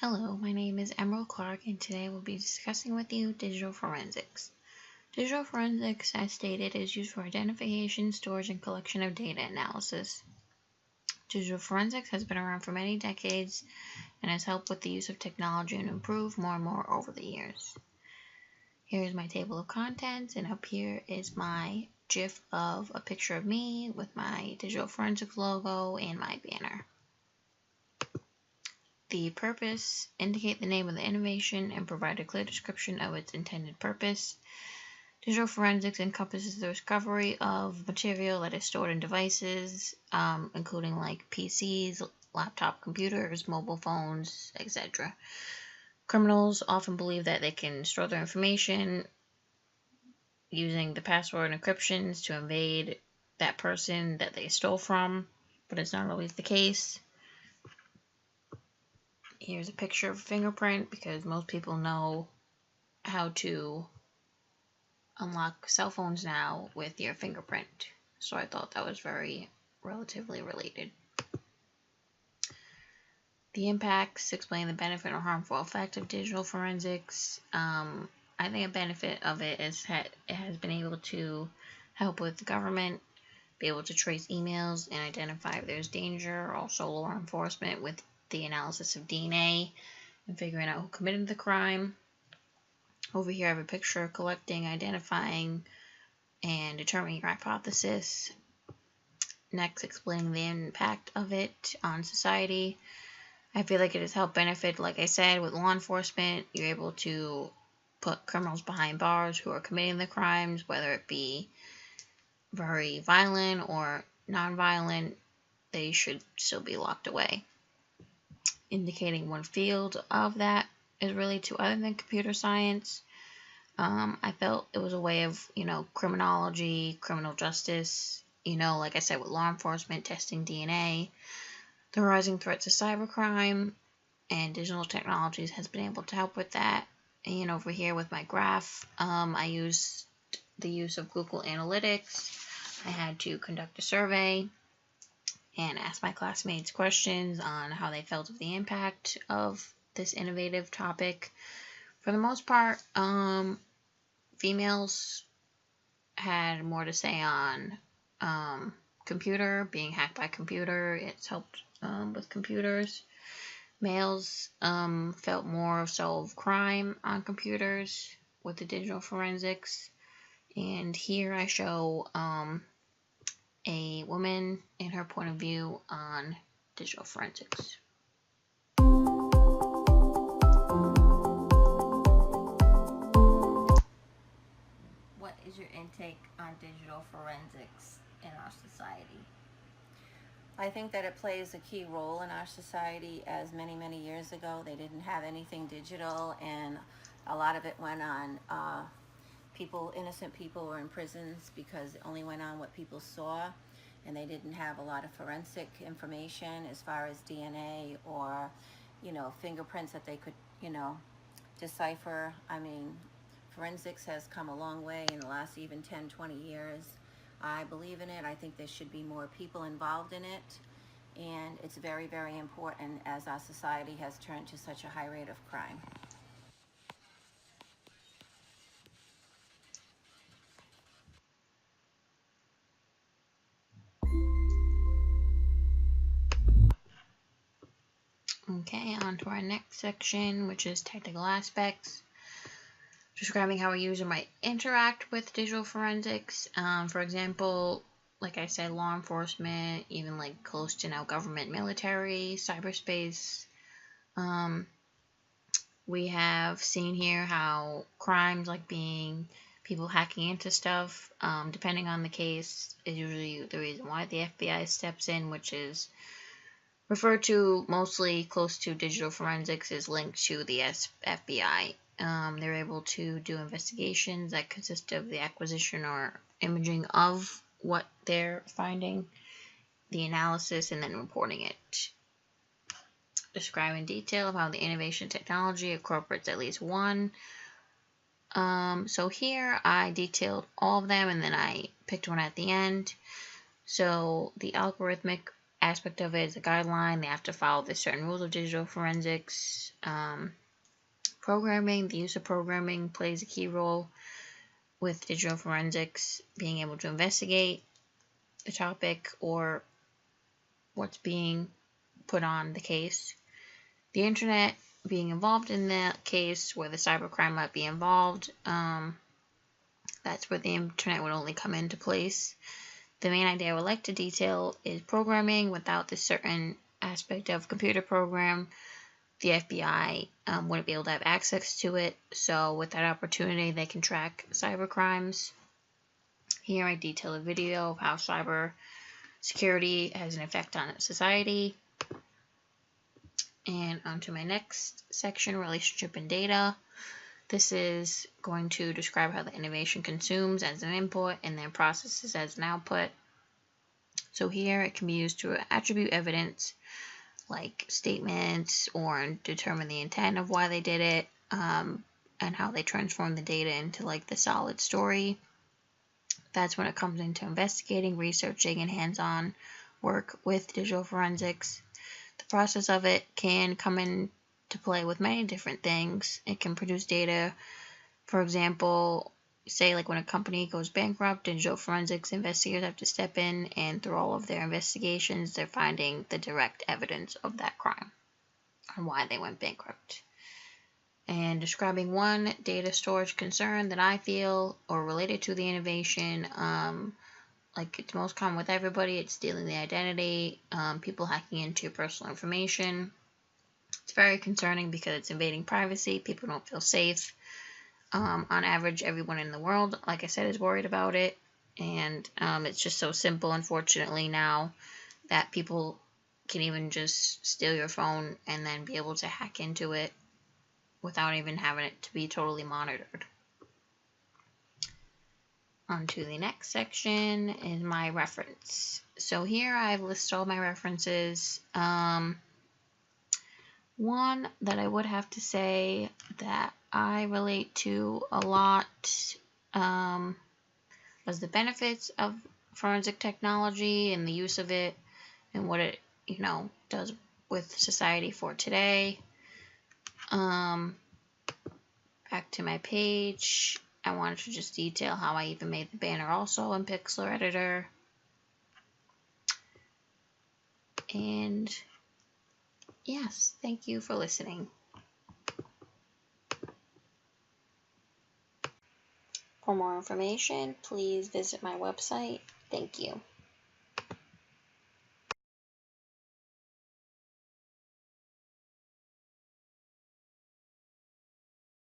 Hello, my name is Emerald Clark, and today we'll be discussing with you digital forensics. Digital forensics, as stated, is used for identification, storage, and collection of data analysis. Digital forensics has been around for many decades and has helped with the use of technology and improved more and more over the years. Here is my table of contents, and up here is my GIF of a picture of me with my digital forensics logo and my banner. The purpose: indicate the name of the innovation and provide a clear description of its intended purpose. Digital forensics encompasses the discovery of material that is stored in devices, including like PCs, laptop computers, mobile phones, etc. Criminals often believe that they can store their information using the password and encryptions to invade that person that they stole from, but it's not always the case. Here's a picture of a fingerprint because most people know how to unlock cell phones now with your fingerprint. So I thought that was very relatively related. The impacts: explain the benefit or harmful effect of digital forensics. I think a benefit of it is that it has been able to help with the government, be able to trace emails and identify if there's danger. Also law enforcement with the analysis of DNA and figuring out who committed the crime. Over here I have a picture of collecting, identifying, and determining your hypothesis. Next, explaining the impact of it on society. I feel like it has helped benefit, like I said, with law enforcement. You're able to put criminals behind bars who are committing the crimes, whether it be very violent or non-violent. They should still be locked away. Indicating one field of that is related to other than computer science. I felt it was a way of, criminology, criminal justice, like I said, with law enforcement, testing DNA, the rising threats of cybercrime, and digital technologies has been able to help with that. And over here with my graph, I used the use of Google Analytics. I had to conduct a survey and ask my classmates questions on how they felt of the impact of this innovative topic. For the most part, females had more to say on computer, being hacked by computer. It's helped with computers. Males felt more so of crime on computers with the digital forensics. And here I show a woman and her point of view on digital forensics. What is your intake on digital forensics in our society? I think that it plays a key role in our society, as many, many years ago they didn't have anything digital, and a lot of it went on innocent people were in prisons because it only went on what people saw, and they didn't have a lot of forensic information as far as DNA or, fingerprints that they could, decipher. I mean, forensics has come a long way in the last even 10, 20 years. I believe in it. I think there should be more people involved in it, and it's very, very important as our society has turned to such a high rate of crime. Okay, on to our next section, which is technical aspects. Describing how a user might interact with digital forensics. For example, like I said, law enforcement, even like close to now government, military, cyberspace. We have seen here how crimes like being people hacking into stuff, depending on the case, is usually the reason why the FBI steps in, which is referred to mostly close to digital forensics, is linked to the FBI. They're able to do investigations that consist of the acquisition or imaging of what they're finding, the analysis, and then reporting it. Describe in detail of how the innovation technology incorporates at least one. So here I detailed all of them, and then I picked one at the end. So the algorithmic aspect of it is a guideline. They have to follow the certain rules of digital forensics. Programming, the use of programming plays a key role with digital forensics, being able to investigate the topic or what's being put on the case. The internet being involved in the case where the cybercrime might be involved, that's where the internet would only come into place. The main idea I would like to detail is programming. Without this certain aspect of computer program, the FBI wouldn't be able to have access to it. So with that opportunity, they can track cyber crimes. Here I detail a video of how cyber security has an effect on society. And on to my next section, relationship and data. This is going to describe how the innovation consumes as an input and then processes as an output. So here it can be used to attribute evidence like statements or determine the intent of why they did it, and how they transform the data into like the solid story. That's when it comes into investigating, researching, and hands-on work with digital forensics. The process of it can come into play with many different things. It can produce data, for example, say like when a company goes bankrupt, digital forensics investigators have to step in, and through all of their investigations, they're finding the direct evidence of that crime and why they went bankrupt. And describing one data storage concern that I feel or related to the innovation, like it's most common with everybody, it's stealing the identity, people hacking into your personal information. It's very concerning because it's invading privacy. People don't feel safe. On average, everyone in the world, like I said, is worried about it. And it's just so simple, unfortunately, now that people can even just steal your phone and then be able to hack into it without even having it to be totally monitored. On to the next section is my reference. So here I've listed all my references. One that I would have to say that I relate to a lot was the benefits of forensic technology and the use of it and what it, does with society for today. Back to my page. I wanted to just detail how I even made the banner also in Pixlr Editor. And yes, thank you for listening. For more information, please visit my website. Thank you.